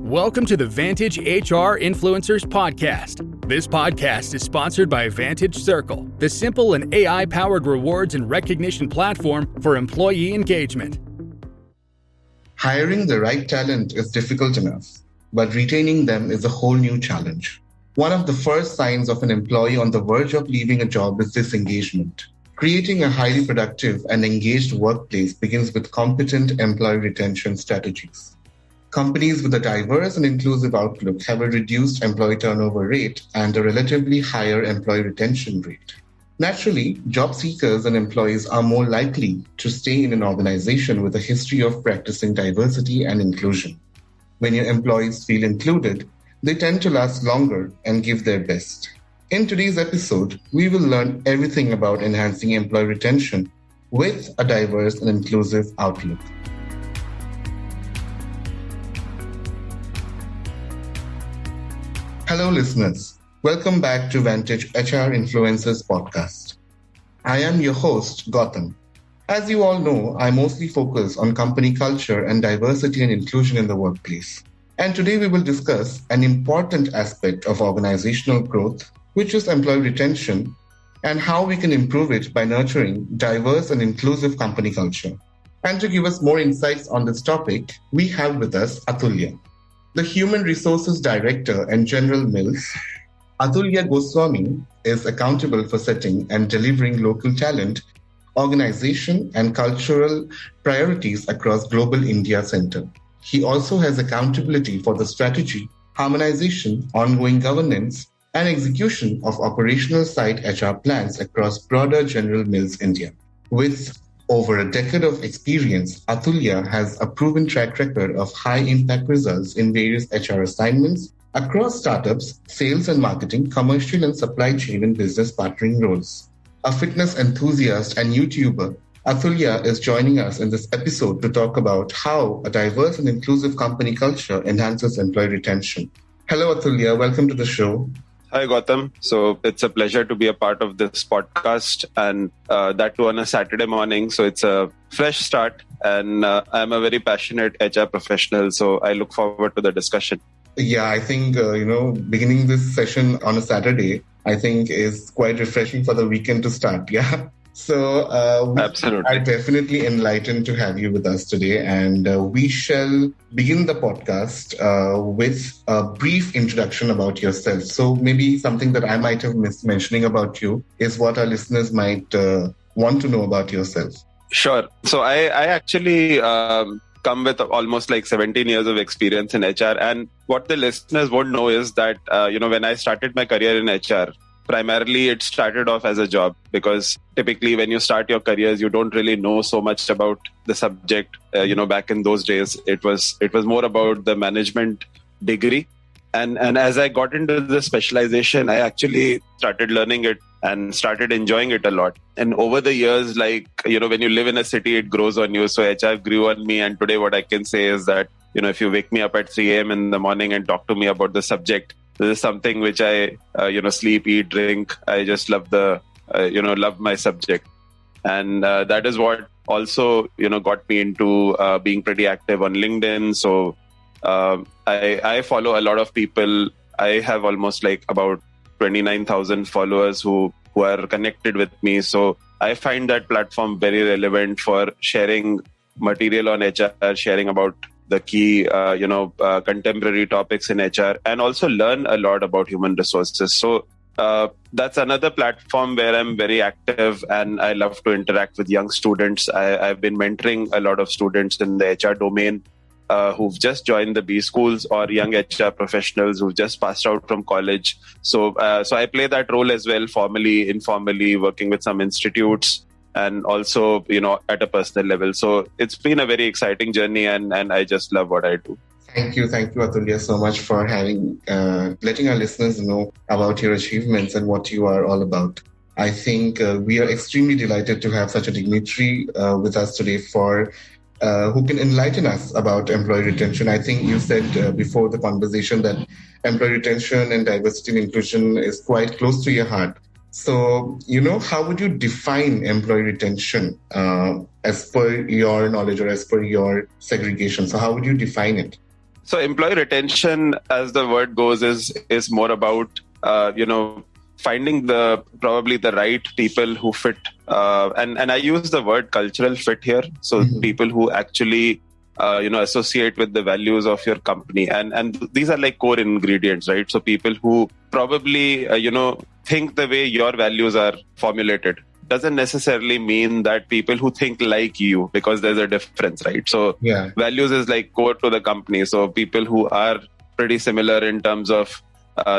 Welcome to the Vantage HR Influencers Podcast. This podcast is sponsored by Vantage Circle, the simple and AI-powered rewards and recognition platform for employee engagement. Hiring the right talent is difficult enough, but retaining them is a whole new challenge. One of the first signs of an employee on the verge of leaving a job is disengagement. Creating a highly productive and engaged workplace begins with competent employee retention strategies. Companies with a diverse and inclusive outlook have a reduced employee turnover rate and a relatively higher employee retention rate. Naturally, job seekers and employees are more likely to stay in an organization with a history of practicing diversity and inclusion. When your employees feel included, they tend to last longer and give their best. In today's episode, we will learn everything about enhancing employee retention with a diverse and inclusive outlook. Hello, listeners. Welcome back to Vantage HR Influencers Podcast. I am your host, Gautam. As you all know, I mostly focus on company culture and diversity and inclusion in the workplace. And today we will discuss an important aspect of organizational growth, which is employee retention, and how we can improve it by nurturing diverse and inclusive company culture. And to give us more insights on this topic, we have with us Atulaya, the Human Resources Director and General Mills. Atulaya Goswami is accountable for setting and delivering local talent, organization, and cultural priorities across Global India Center. He also has accountability for the strategy, harmonization, ongoing governance, and execution of operational site HR plans across broader General Mills India. With over a decade of experience, Atulaya has a proven track record of high-impact results in various HR assignments across startups, sales and marketing, commercial and supply chain and business partnering roles. A fitness enthusiast and YouTuber, Atulaya is joining us in this episode to talk about how a diverse and inclusive company culture enhances employee retention. Hello, Atulaya. Welcome to the show. Hi, Gautam. So it's a pleasure to be a part of this podcast and that too on a Saturday morning. So it's a fresh start and I'm a very passionate HR professional. So I look forward to the discussion. Yeah, I think, beginning this session on a Saturday, I think is quite refreshing for the weekend to start. Yeah. So Absolutely. I'm definitely enlightened to have you with us today. And we shall begin the podcast with a brief introduction about yourself. So maybe something that I might have missed mentioning about you is what our listeners might want to know about yourself. Sure. So I actually come with almost like 17 years of experience in HR. And what the listeners won't know is that, when I started my career in HR, primarily, it started off as a job because typically when you start your careers, you don't really know so much about the subject. Back in those days, it was more about the management degree. And as I got into the specialization, I actually started learning it and started enjoying it a lot. And over the years, when you live in a city, it grows on you. So HR grew on me. And today what I can say is that, if you wake me up at 3 a.m. in the morning and talk to me about the subject, this is something which I, sleep, eat, drink. I just love love my subject. And that is what also, got me into being pretty active on LinkedIn. So I follow a lot of people. I have almost about 29,000 followers who are connected with me. So I find that platform very relevant for sharing material on HR, sharing about the key, contemporary topics in HR, and also learn a lot about human resources. So that's another platform where I'm very active and I love to interact with young students. I've been mentoring a lot of students in the HR domain who've just joined the B schools or young HR professionals who've just passed out from college. So I play that role as well, formally, informally, working with some institutes, and also, at a personal level. So it's been a very exciting journey and I just love what I do. Thank you, Atulaya, so much for letting our listeners know about your achievements and what you are all about. I think we are extremely delighted to have such a dignitary with us today who can enlighten us about employee retention. I think you said before the conversation that employee retention and diversity and inclusion is quite close to your heart. So, how would you define employee retention as per your knowledge or as per your segregation? So how would you define it? So employee retention, as the word goes, is more about finding probably the right people who fit. And I use the word cultural fit here. So people who actually associate with the values of your company, and these are like core ingredients, right? So people who probably think the way your values are formulated. Doesn't necessarily mean that people who think like you, because there's a difference, right? So values is like core to the company. So people who are pretty similar in terms of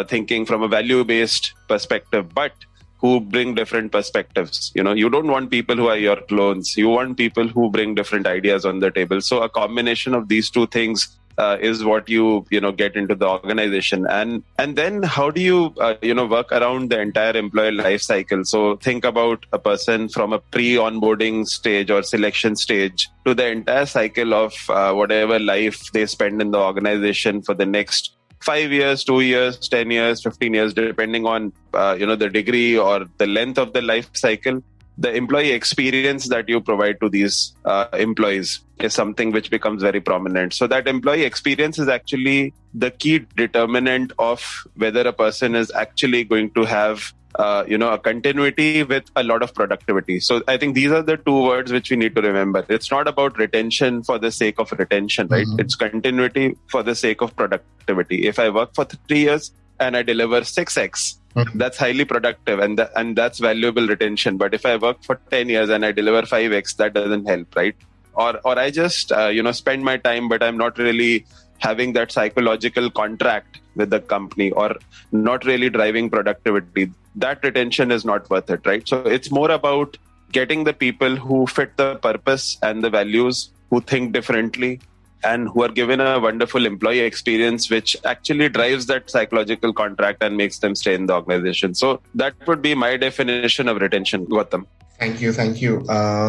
thinking from a value-based perspective, but who bring different perspectives. You don't want people who are your clones. You want people who bring different ideas on the table. So a combination of these two things is what you get into the organization. And then how do you work around the entire employee life cycle? So think about a person from a pre-onboarding stage or selection stage to the entire cycle of whatever life they spend in the organization for the next 5 years, 2 years, 10 years, 15 years, depending on the degree or the length of the life cycle. The employee experience that you provide to these employees is something which becomes very prominent. So that employee experience is actually the key determinant of whether a person is actually going to have a continuity with a lot of productivity. So I think these are the two words which we need to remember. It's not about retention for the sake of retention, right? It's continuity for the sake of productivity. If I work for 3 years and I deliver 6x, that's highly productive and that's valuable retention. But if I work for 10 years and I deliver 5x, that doesn't help, right? Or I just spend my time, but I'm not really having that psychological contract with the company or not really driving productivity. That retention is not worth it, right? So it's more about getting the people who fit the purpose and the values, who think differently, and who are given a wonderful employee experience, which actually drives that psychological contract and makes them stay in the organization. So that would be my definition of retention, Gautam. Thank you.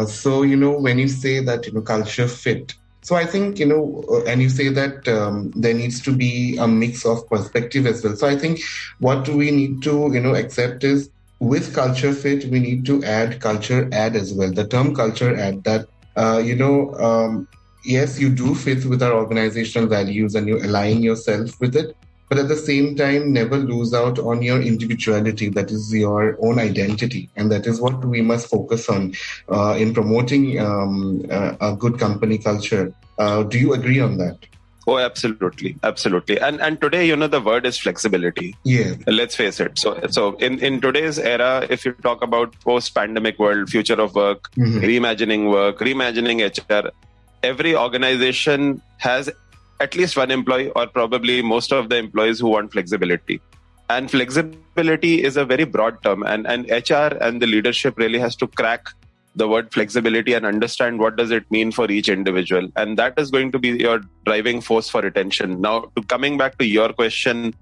So, when you say that, culture fit, so I think, and you say that there needs to be a mix of perspective as well. So I think what we need to, accept is with culture fit, we need to add culture add as well. The term culture add that, yes, you do fit with our organizational values and you align yourself with it. But at the same time, never lose out on your individuality. That is your own identity. And that is what we must focus on in promoting a good company culture. Do you agree on that? Oh, absolutely. And today, the word is flexibility. Yeah. Let's face it. So in today's era, if you talk about post-pandemic world, future of work, reimagining HR, every organization has at least one employee or probably most of the employees who want flexibility. And flexibility is a very broad term, and HR and the leadership really has to crack the word flexibility and understand what does it mean for each individual. And that is going to be your driving force for retention. Now, coming back to your question,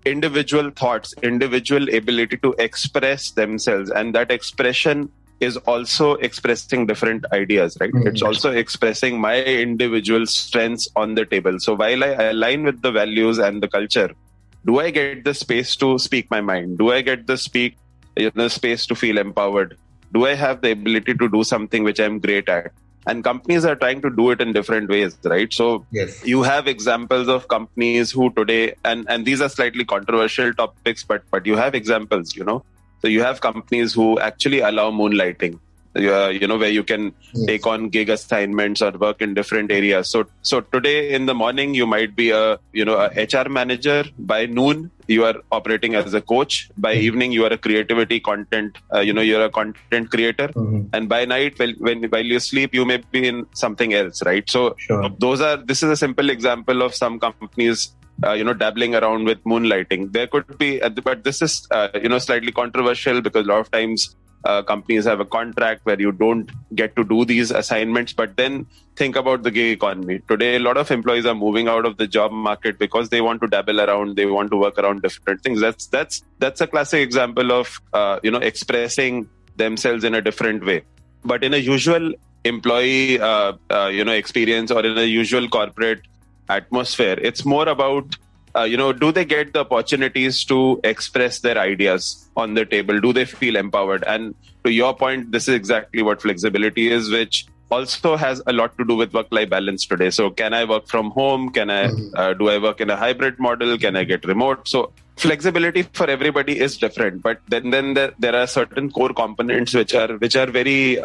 individual thoughts, individual ability to express themselves, and that expression is also expressing different ideas, right? It's also expressing my individual strengths on the table. So while I align with the values and the culture, do I get the space to speak my mind? Do I get the space to feel empowered? Do I have the ability to do something which I'm great at? And companies are trying to do it in different ways, right? So you have examples of companies who today, and these are slightly controversial topics, but you have examples, So you have companies who actually allow moonlighting, where you can take on gig assignments or work in different areas. So today in the morning, you might be a HR manager. By noon, you are operating as a coach. By evening, you are a creativity content, you're a content creator. And by night, while you sleep, you may be in something else, right? So this is a simple example of some companies dabbling around with moonlighting. There could be, but this is, slightly controversial because a lot of times companies have a contract where you don't get to do these assignments. But then think about the gig economy. Today, a lot of employees are moving out of the job market because they want to dabble around, they want to work around different things. That's a classic example of, expressing themselves in a different way. But in a usual employee, experience or in a usual corporate atmosphere, it's more about do they get the opportunities to express their ideas on the table? Do they feel empowered? And to your point, this is exactly what flexibility is, which also has a lot to do with work-life balance today. So can I work from home? Can I do I work in a hybrid model? Can I get remote? So flexibility for everybody is different, but then there are certain core components which are very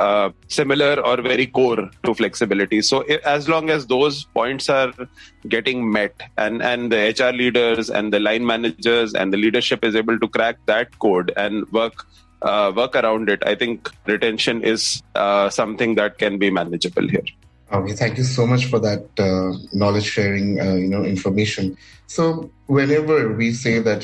similar or very core to flexibility. So as long as those points are getting met, and the HR leaders and the line managers and the leadership is able to crack that code and work around it, I think retention is something that can be manageable here. Okay, thank you so much for that knowledge sharing, information. So whenever we say that,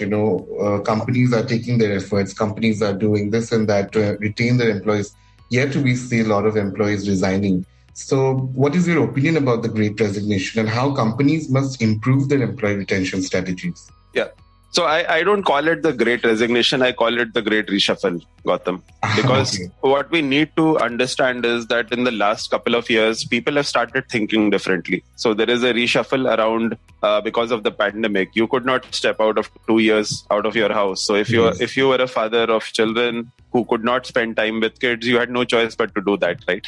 companies are taking their efforts, companies are doing this and that to retain their employees, yet we see a lot of employees resigning. So what is your opinion about the Great Resignation and how companies must improve their employee retention strategies? Yeah. So I don't call it the Great Resignation. I call it the Great Reshuffle, Gautam. Because what we need to understand is that in the last couple of years, people have started thinking differently. So there is a reshuffle around because of the pandemic. You could not step out of 2 years out of your house. So if you were a father of children who could not spend time with kids, you had no choice but to do that, right?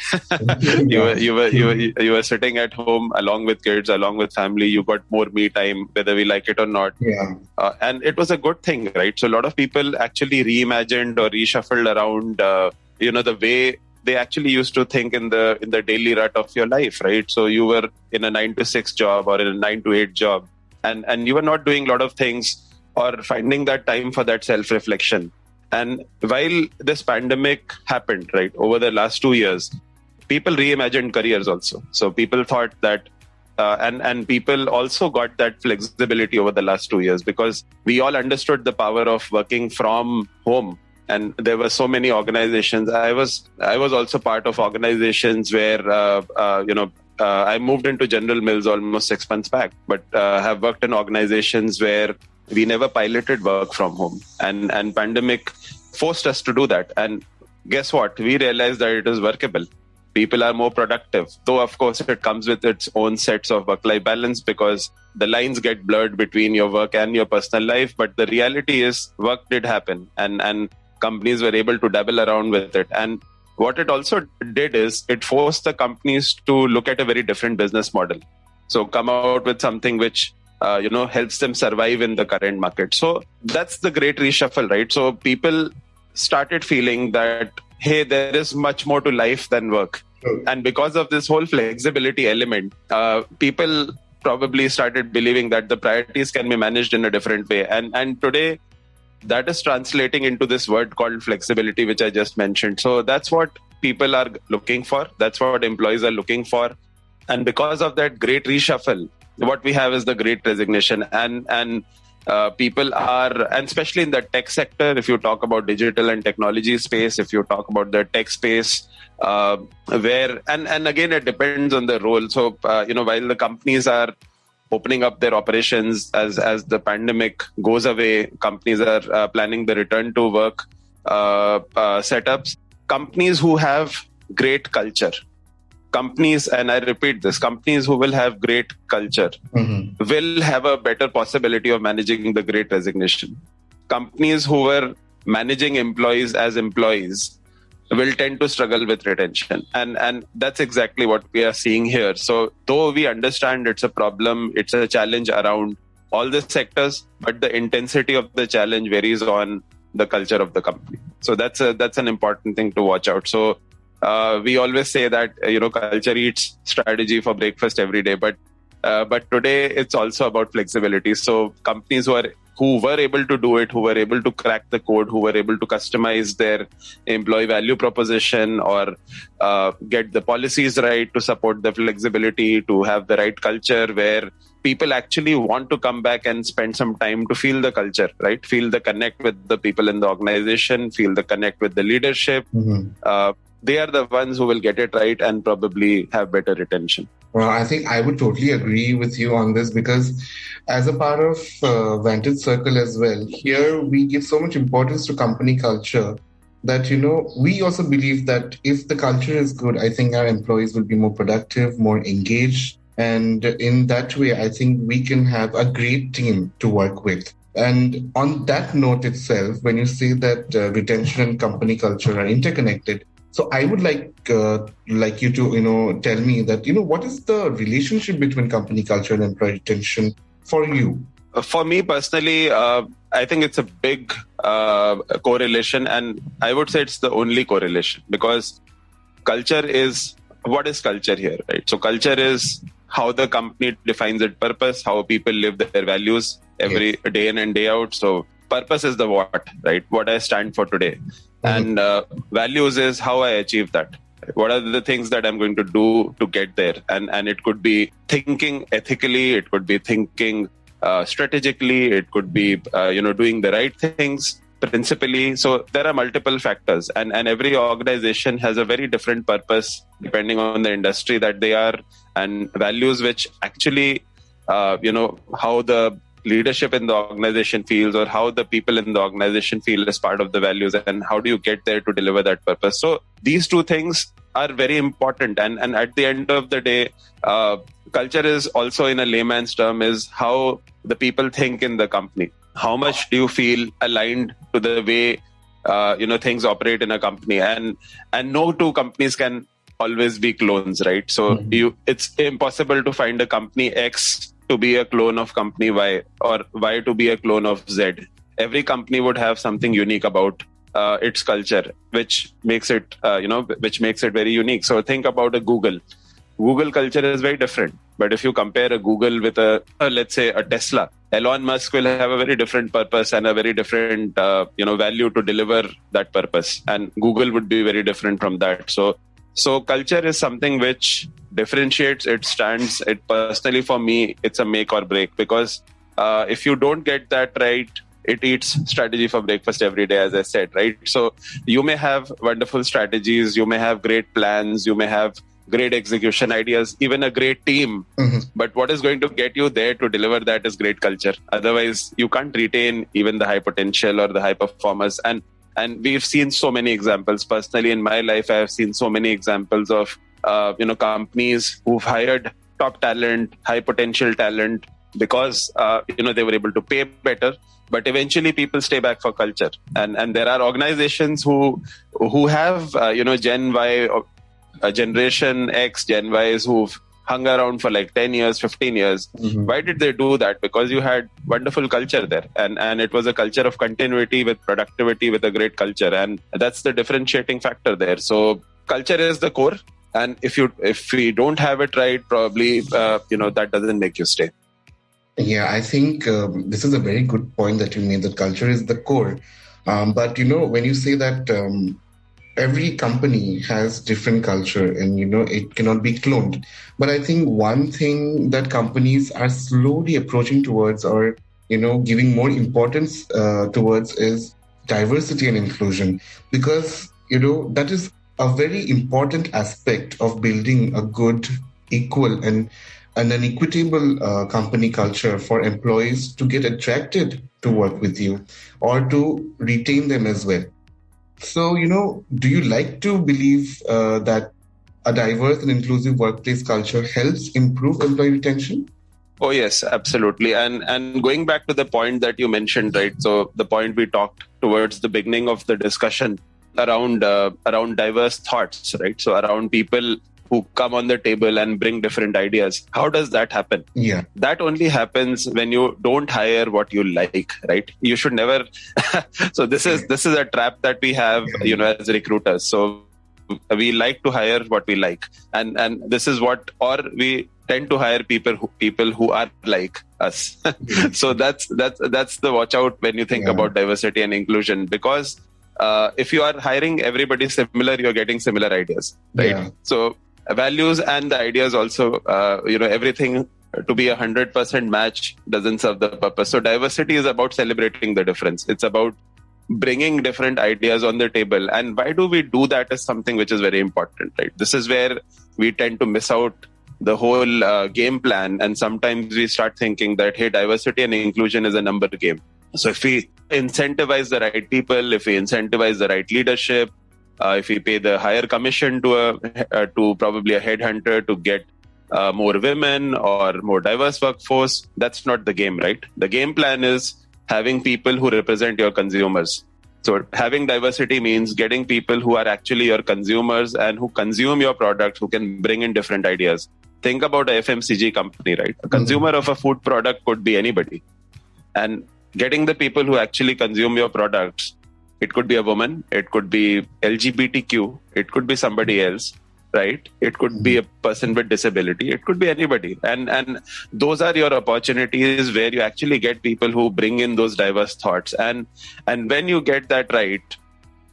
you were sitting at home along with kids, along with family. You got more me time, whether we like it or not. Yeah. And it was a good thing, right? So a lot of people actually reimagined or reshuffled around, the way they actually used to think in the daily rut of your life, right? So you were in a 9 to 6 job or in a 9 to 8 job, and you were not doing a lot of things or finding that time for that self-reflection. And while this pandemic happened, right, over the last 2 years, people reimagined careers also. So people thought that, and people also got that flexibility over the last 2 years because we all understood the power of working from home. And there were so many organizations. I was also part of organizations where, I moved into General Mills almost 6 months back, but have worked in organizations where we never piloted work from home, and pandemic forced us to do that. And guess what? We realized that it is workable. People are more productive, though of course it comes with its own sets of work-life balance because the lines get blurred between your work and your personal life. But the reality is work did happen, and companies were able to dabble around with it. And what it also did is it forced the companies to look at a very different business model. So come out with something which helps them survive in the current market. So that's the great reshuffle, right? So people started feeling that, hey, there is much more to life than work. And because of this whole flexibility element, people probably started believing that the priorities can be managed in a different way. And today, that is translating into this word called flexibility, which I just mentioned. So that's what people are looking for. That's what employees are looking for. And because of that great reshuffle, what we have is the Great Resignation. And people are, and especially in the tech sector, if you talk about digital and technology space, if you talk about the tech space, where, and again, it depends on the role. So, while the companies are opening up their operations as the pandemic goes away, companies are planning the return to work setups. Companies who have great culture, companies, and I repeat this, companies who will have great culture will have a better possibility of managing the Great Resignation. Companies who were managing employees as employees will tend to struggle with retention. And that's exactly what we are seeing here. So though we understand it's a problem, it's a challenge around all the sectors, but the intensity of the challenge varies on the culture of the company. So that's an important thing to watch out. So we always say that culture eats strategy for breakfast every day, but today it's also about flexibility. So companies who were able to do it, who were able to crack the code, who were able to customize their employee value proposition or get the policies right to support the flexibility, to have the right culture where people actually want to come back and spend some time to feel the culture, right? Feel the connect with the people in the organization, feel the connect with the leadership. They are the ones who will get it right and probably have better retention. Well, I think I would totally agree with you on this because as a part of Vantage Circle as well, here we give so much importance to company culture that, we also believe that if the culture is good, I think our employees will be more productive, more engaged. And in that way, I think we can have a great team to work with. And on that note itself, when you say that retention and company culture are interconnected, So I would like you to tell me that what is the relationship between company culture and employee retention for you? For me personally, I think it's a big correlation, and I would say it's the only correlation, because culture is, what is culture here, right? So culture is how the company defines its purpose, how people live their values every day in and day out. So purpose is the what, right? What I stand for today. And values is how I achieve that. What are the things that I'm going to do to get there? And it could be thinking ethically, it could be thinking strategically, it could be doing the right things principally. So there are multiple factors, and every organization has a very different purpose depending on the industry that they are, and values which actually how the leadership in the organization feels, or how the people in the organization feel as part of the values, and how do you get there to deliver that purpose. So these two things are very important, and at the end of the day, culture is also, in a layman's term, is how the people think in the company. How much do you feel aligned to the way things operate in a company? And no two companies can always be clones, right? So it's impossible to find a company X to be a clone of company Y, or Y to be a clone of Z. Every company would have something unique about its culture, which makes it very unique. So think about a Google. Google culture is very different. But if you compare a Google with let's say a Tesla, Elon Musk will have a very different purpose and a very different value to deliver that purpose. And Google would be very different from that. So culture is something which differentiates, it stands. It personally, for me, it's a make or break, because if you don't get that right, it eats strategy for breakfast every day, as I said, right? So you may have wonderful strategies, you may have great plans, you may have great execution ideas, even a great team. But what is going to get you there to deliver that is great culture. Otherwise, you can't retain even the high potential or the high performers. And we've seen so many examples. Personally, in my life, I have seen so many examples of companies who've hired top talent, high potential talent, because they were able to pay better. But eventually, people stay back for culture. And there are organizations who have Gen Y, Generation X, Gen Ys who've hung around for like 10 years, 15 years. Why did they do that? Because you had wonderful culture there. And it was a culture of continuity with productivity, with a great culture. And that's the differentiating factor there. So culture is the core. And if we don't have it right, probably, that doesn't make you stay. Yeah, I think this is a very good point that you made, that culture is the core. But, when you say that every company has different culture and, it cannot be cloned. But I think one thing that companies are slowly approaching towards, or, giving more importance towards, is diversity and inclusion. Because, that is a very important aspect of building a good, equal and an equitable company culture for employees to get attracted to work with you, or to retain them as well. So, do you like to believe that a diverse and inclusive workplace culture helps improve employee retention? Oh, yes, absolutely. And going back to the point that you mentioned, right? So the point we talked towards the beginning of the discussion around diverse thoughts, right? So around people who come on the table and bring different ideas. How does that happen? Yeah. That only happens when you don't hire what you like, right? You should never. So this is a trap that we have, as recruiters. So we like to hire what we like, and this is what, or we tend to hire people who are like us. So that's the watch out when you think about diversity and inclusion, because if you are hiring everybody similar, you're getting similar ideas, right? Yeah. So values and the ideas also, everything to be 100% match doesn't serve the purpose. So diversity is about celebrating the difference. It's about bringing different ideas on the table. And why do we do that is something which is very important, right? This is where we tend to miss out the whole game plan. And sometimes we start thinking that, hey, diversity and inclusion is a number game. So if we incentivize the right people, if we incentivize the right leadership, if we pay the higher commission to probably a headhunter to get more women or more diverse workforce, that's not the game, right? The game plan is having people who represent your consumers. So having diversity means getting people who are actually your consumers and who consume your product, who can bring in different ideas. Think about a FMCG company, right? A consumer of a food product could be anybody. And getting the people who actually consume your products, it could be a woman, it could be LGBTQ, it could be somebody else, right? It could be a person with disability, it could be anybody. And those are your opportunities where you actually get people who bring in those diverse thoughts. And when you get that right,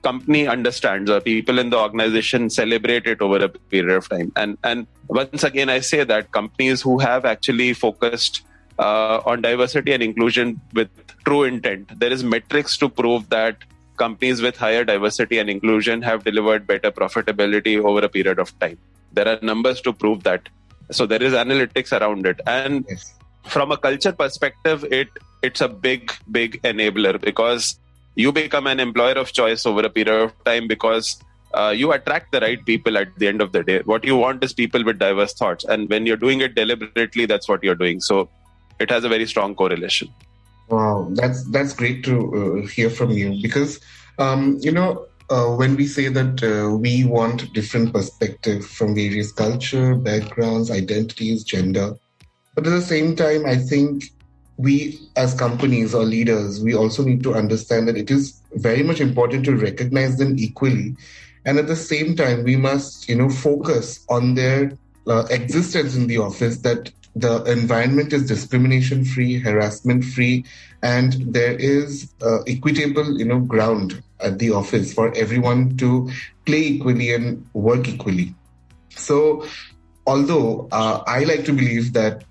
company understands, or people in the organization celebrate it over a period of time. And once again, I say that companies who have actually focused on diversity and inclusion with true intent, there is metrics to prove that companies with higher diversity and inclusion have delivered better profitability over a period of time. There are numbers to prove that. So there is analytics around it. And from a culture perspective, it's a big enabler, because you become an employer of choice over a period of time, because you attract the right people at the end of the day. What you want is people with diverse thoughts. And when you're doing it deliberately, that's what you're doing. So it has a very strong correlation. Wow, that's great to hear from you, because when we say that we want different perspective from various culture, backgrounds, identities, gender, but at the same time, I think we as companies or leaders, we also need to understand that it is very much important to recognize them equally, and at the same time, we must focus on their existence in the office, that the environment is discrimination-free, harassment-free, and there is equitable, ground at the office for everyone to play equally and work equally. So, although I like to believe that,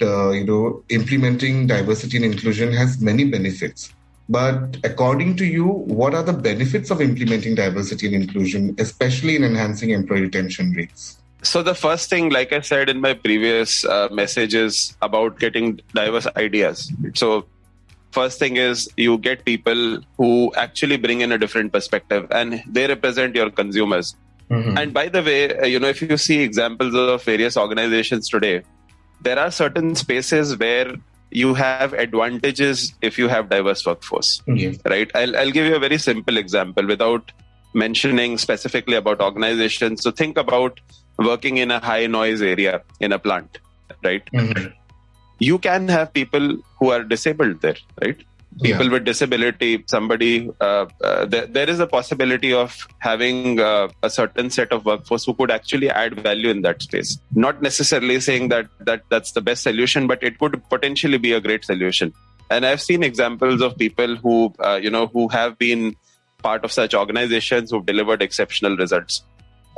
implementing diversity and inclusion has many benefits, but according to you, what are the benefits of implementing diversity and inclusion, especially in enhancing employee retention rates? So the first thing, like I said in my previous message, is about getting diverse ideas. So first thing is you get people who actually bring in a different perspective, and they represent your consumers. And by the way, if you see examples of various organizations today, there are certain spaces where you have advantages if you have diverse workforce, right? I'll give you a very simple example without mentioning specifically about organizations. So think about working in a high noise area in a plant, right? You can have people who are disabled there, right? People with disability, somebody, there is a possibility of having a certain set of workforce who could actually add value in that space. Not necessarily saying that's the best solution, but it could potentially be a great solution. And I've seen examples of people who, who have been part of such organizations who've delivered exceptional results.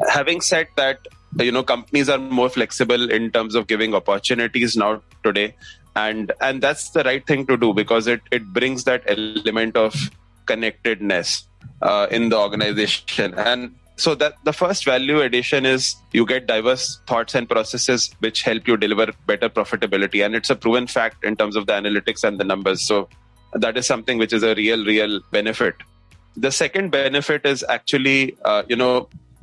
Having said that, companies are more flexible in terms of giving opportunities now today. And that's the right thing to do, because it brings that element of connectedness in the organization. And so that the first value addition is you get diverse thoughts and processes which help you deliver better profitability. And it's a proven fact in terms of the analytics and the numbers. So that is something which is a real benefit. The second benefit is actually,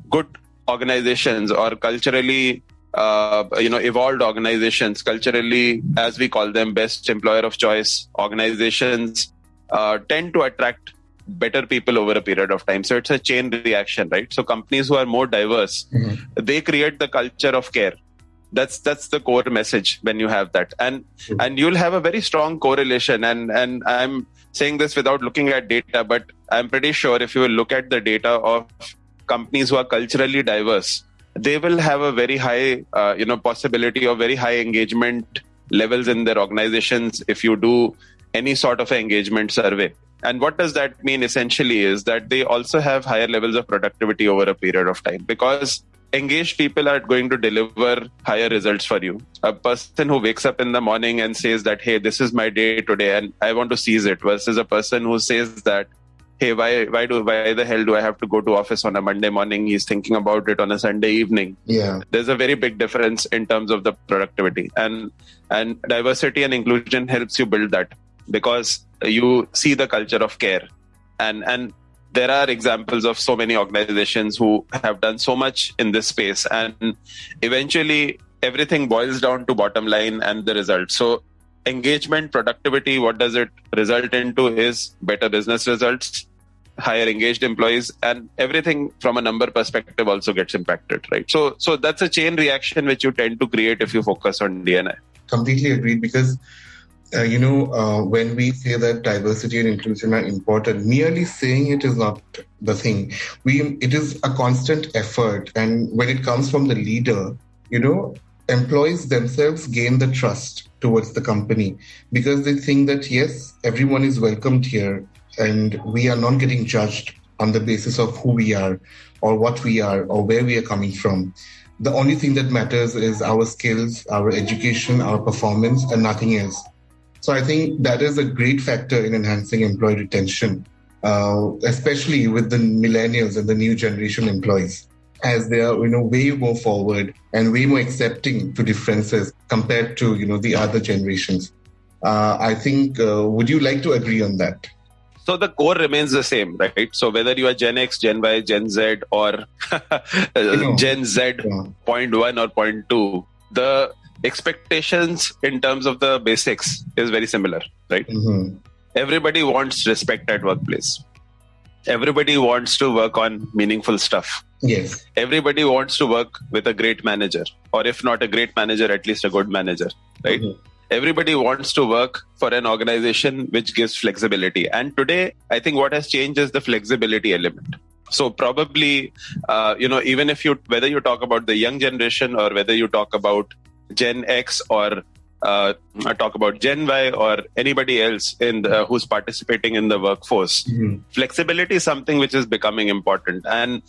good organizations or culturally evolved organizations, culturally, as we call them, best employer of choice organizations, tend to attract better people over a period of time. So it's a chain reaction, right? So companies who are more diverse, they create the culture of care. That's the core message when you have that. And you'll have a very strong correlation. And I'm saying this without looking at data, but I'm pretty sure if you will look at the data of companies who are culturally diverse, they will have a very high, possibility of very high engagement levels in their organizations if you do any sort of engagement survey. And what does that mean essentially is that they also have higher levels of productivity over a period of time, because engaged people are going to deliver higher results for you. A person who wakes up in the morning and says that, hey, this is my day today and I want to seize it, versus a person who says that, hey, why the hell do I have to go to office on a Monday morning? He's thinking about it on a Sunday evening. Yeah. There's a very big difference in terms of the productivity. And diversity and inclusion helps you build that, because you see the culture of care. And there are examples of so many organizations who have done so much in this space. And eventually, everything boils down to bottom line and the result. So engagement, productivity, what does it result into is better business results, hire engaged employees, and everything from a number perspective also gets impacted, right? So that's a chain reaction which you tend to create if you focus on D&I. Completely agreed, because when we say that diversity and inclusion are important, merely saying it is not the thing. It is a constant effort, and when it comes from the leader, employees themselves gain the trust towards the company, because they think that yes, everyone is welcomed here, and we are not getting judged on the basis of who we are or what we are or where we are coming from. The only thing that matters is our skills, our education, our performance, and nothing else. So I think that is a great factor in enhancing employee retention, especially with the millennials and the new generation employees, as they are way more forward and way more accepting to differences compared to the other generations. I think, would you like to agree on that? So the core remains the same, right? So whether you are Gen X, Gen Y, Gen Z, or Gen Z, point 1 or point 2, the expectations in terms of the basics is very similar, right? Mm-hmm. Everybody wants respect at workplace. Everybody wants to work on meaningful stuff. Yes. Everybody wants to work with a great manager, or if not a great manager, at least a good manager, right? Mm-hmm. Everybody wants to work for an organization which gives flexibility. And today, I think what has changed is the flexibility element. So probably, even if whether you talk about the young generation or whether you talk about Gen X or talk about Gen Y or anybody else who's participating in the workforce, mm-hmm. flexibility is something which is becoming important. And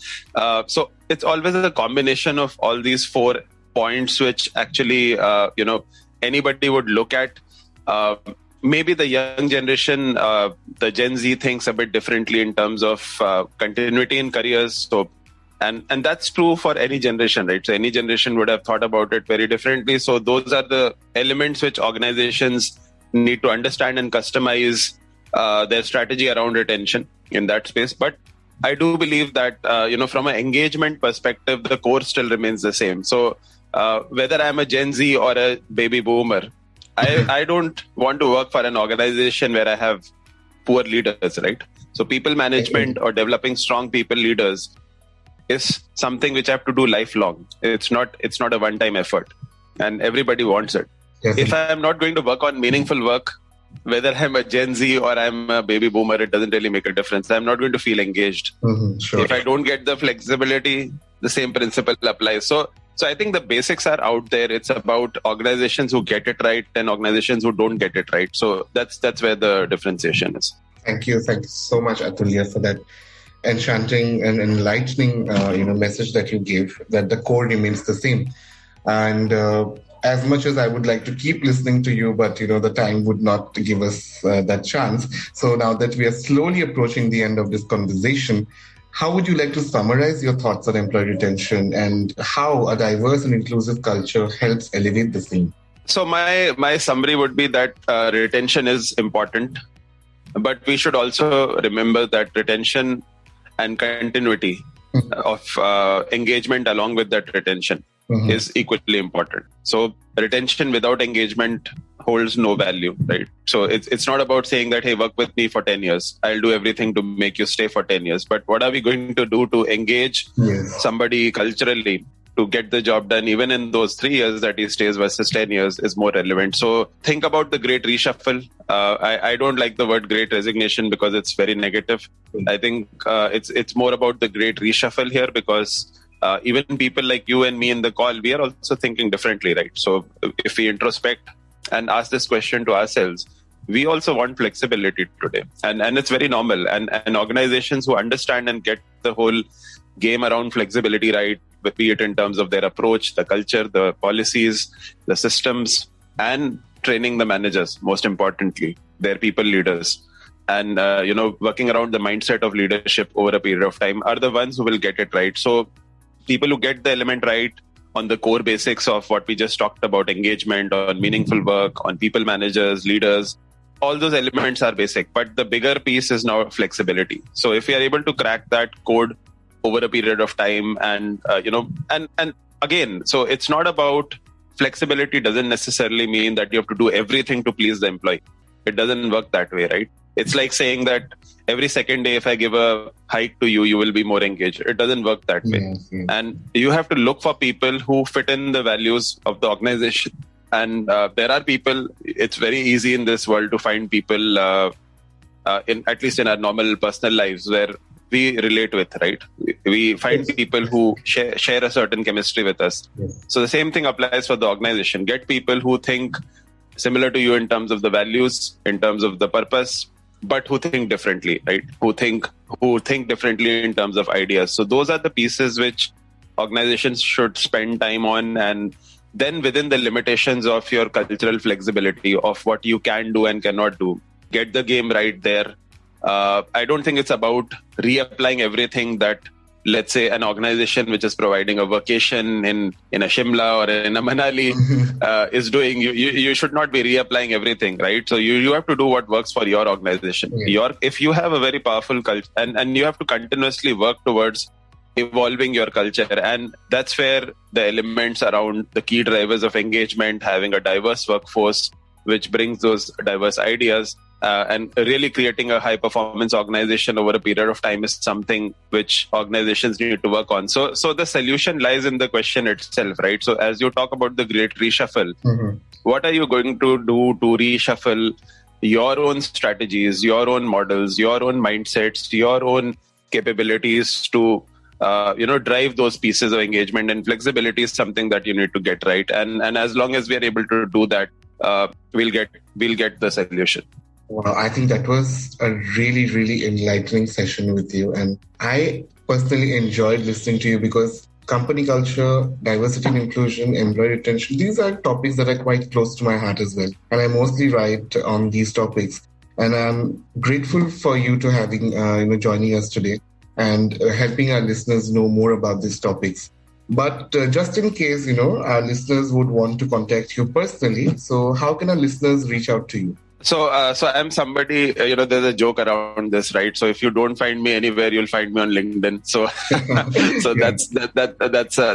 so it's always a combination of all these 4 points, which actually, anybody would look at. Maybe the young generation, the Gen Z, thinks a bit differently in terms of continuity in careers. So, and that's true for any generation, right? So any generation would have thought about it very differently. So those are the elements which organizations need to understand and customize their strategy around retention in that space. But I do believe that, from an engagement perspective, the core still remains the same. So whether I'm a Gen Z or a baby boomer, I don't want to work for an organization where I have poor leaders, right? So people management or developing strong people leaders is something which I have to do lifelong. It's not a one-time effort, and everybody wants it. Definitely. If I'm not going to work on meaningful work, whether I'm a Gen Z or I'm a baby boomer, it doesn't really make a difference. I'm not going to feel engaged. Mm-hmm, sure. If I don't get the flexibility, the same principle applies. So I think the basics are out there. It's about organizations who get it right and organizations who don't get it right. So that's where the differentiation is. Thank you so much, Atulaya, for that enchanting and enlightening message that you gave, that the core remains the same. And as much as I would like to keep listening to you, but the time would not give us that chance. So now that we are slowly approaching the end of this conversation, how would you like to summarize your thoughts on employee retention and how a diverse and inclusive culture helps elevate the same? So my summary would be that retention is important, but we should also remember that retention and continuity of engagement along with that retention is equally important. So retention without engagement holds no value, right? So it's not about saying that, hey, work with me for 10 years. I'll do everything to make you stay for 10 years. But what are we going to do to engage somebody culturally to get the job done, even in those 3 years that he stays versus 10 years is more relevant. So think about the great reshuffle. I don't like the word great resignation because it's very negative. I think it's more about the great reshuffle here, because even people like you and me in the call, we are also thinking differently, right? So if we introspect and ask this question to ourselves, we also want flexibility today. And it's very normal. And organizations who understand and get the whole game around flexibility right, be it in terms of their approach, the culture, the policies, the systems, and training the managers, most importantly, their people leaders, and working around the mindset of leadership over a period of time are the ones who will get it right. So people who get the element right on the core basics of what we just talked about, engagement, on meaningful work, on people managers, leaders, all those elements are basic. But the bigger piece is now flexibility. So if we are able to crack that code over a period of time, and again, so it's not about flexibility doesn't necessarily mean that you have to do everything to please the employee. It doesn't work that way, right? It's like saying that every second day, if I give a hike to you, you will be more engaged. It doesn't work that way. Yes. And you have to look for people who fit in the values of the organization. And there are people, it's very easy in this world to find people, at least in our normal personal lives, where we relate with, right? We find people who share a certain chemistry with us. Yes. So the same thing applies for the organization. Get people who think similar to you in terms of the values, in terms of the purpose, but who think differently, right? Who think differently in terms of ideas. So those are the pieces which organizations should spend time on, and then within the limitations of your cultural flexibility of what you can do and cannot do, get the game right there. I don't think it's about reapplying everything that, let's say, an organization which is providing a vacation in a Shimla or in a Manali is doing. You should not be reapplying everything, right? So you have to do what works for your organization. Yeah. If you have a very powerful culture, and you have to continuously work towards evolving your culture, and that's where the elements around the key drivers of engagement, having a diverse workforce which brings those diverse ideas, and really creating a high performance organization over a period of time is something which organizations need to work on. So the solution lies in the question itself, right? So as you talk about the great reshuffle, what are you going to do to reshuffle your own strategies, your own models, your own mindsets, your own capabilities to drive those pieces of engagement? And flexibility is something that you need to get right. And as long as we are able to do that, we'll get the solution. Wow, I think that was a really, really enlightening session with you. And I personally enjoyed listening to you because company culture, diversity and inclusion, employee retention, these are topics that are quite close to my heart as well. And I mostly write on these topics. And I'm grateful for you to having, joining us today and helping our listeners know more about these topics. But just in case, our listeners would want to contact you personally, so how can our listeners reach out to you? So I'm somebody, there's a joke around this, right? So if you don't find me anywhere, you'll find me on LinkedIn. So,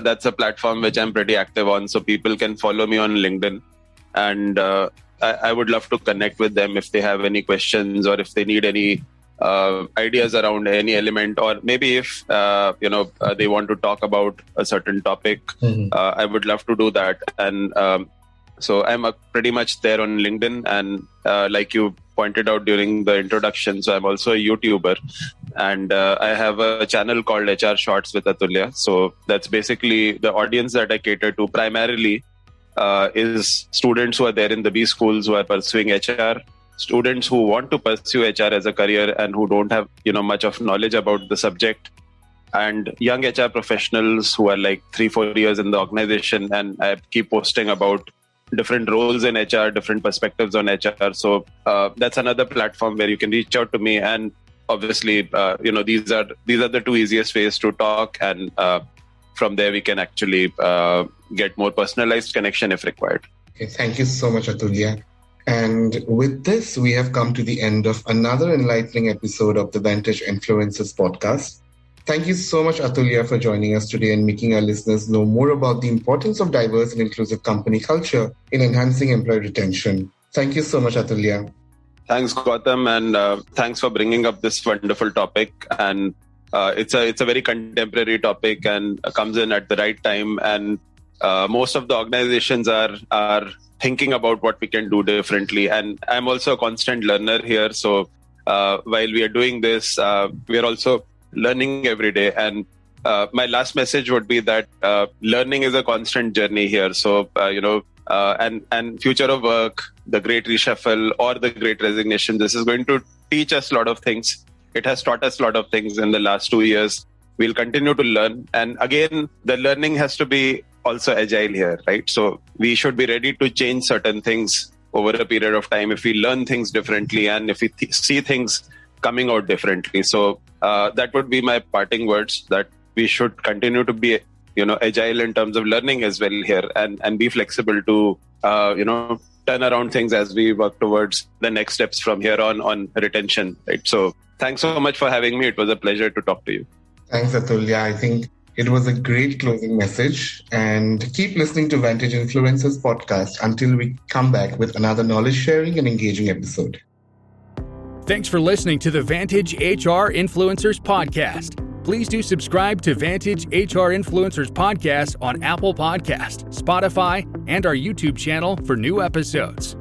that's a platform which I'm pretty active on. So people can follow me on LinkedIn, and I would love to connect with them if they have any questions or if they need any ideas around any element, or maybe if they want to talk about a certain topic. I would love to do that. And so I'm pretty much there on LinkedIn, and like you pointed out during the introduction, so I'm also a YouTuber, and I have a channel called HR Shorts with Atulaya. So that's basically the audience that I cater to primarily is students who are there in the B schools who are pursuing HR, students who want to pursue HR as a career and who don't have much of knowledge about the subject, and young HR professionals who are like 3-4 years in the organization. And I keep posting about different roles in HR, different perspectives on HR. So that's another platform where you can reach out to me. And obviously, these are the two easiest ways to talk. And from there, we can actually get more personalized connection if required. Okay, thank you so much, Atulaya. And with this, we have come to the end of another enlightening episode of the Vantage Influencers podcast. Thank you so much, Atulaya, for joining us today and making our listeners know more about the importance of diverse and inclusive company culture in enhancing employee retention. Thank you so much, Atulaya. Thanks, Gautam, and thanks for bringing up this wonderful topic. And it's a very contemporary topic and comes in at the right time. And most of the organizations are thinking about what we can do differently. And I'm also a constant learner here. So while we are doing this, we are also learning every day. And my last message would be that learning is a constant journey here. So, and future of work, the great reshuffle or the great resignation, this is going to teach us a lot of things. It has taught us a lot of things in the last 2 years. We'll continue to learn. And again, the learning has to be also agile here, right? So we should be ready to change certain things over a period of time if we learn things differently and if we see things coming out differently. So that would be my parting words, that we should continue to be agile in terms of learning as well here, and be flexible to turn around things as we work towards the next steps from here on retention, right? So thanks so much for having me. It was a pleasure to talk to you. Thanks, Atulaya. I think it was a great closing message. And keep listening to Vantage Influencers podcast until we come back with another knowledge sharing and engaging episode. Thanks for listening to the Vantage HR Influencers Podcast. Please do subscribe to Vantage HR Influencers Podcast on Apple Podcast, Spotify, and our YouTube channel for new episodes.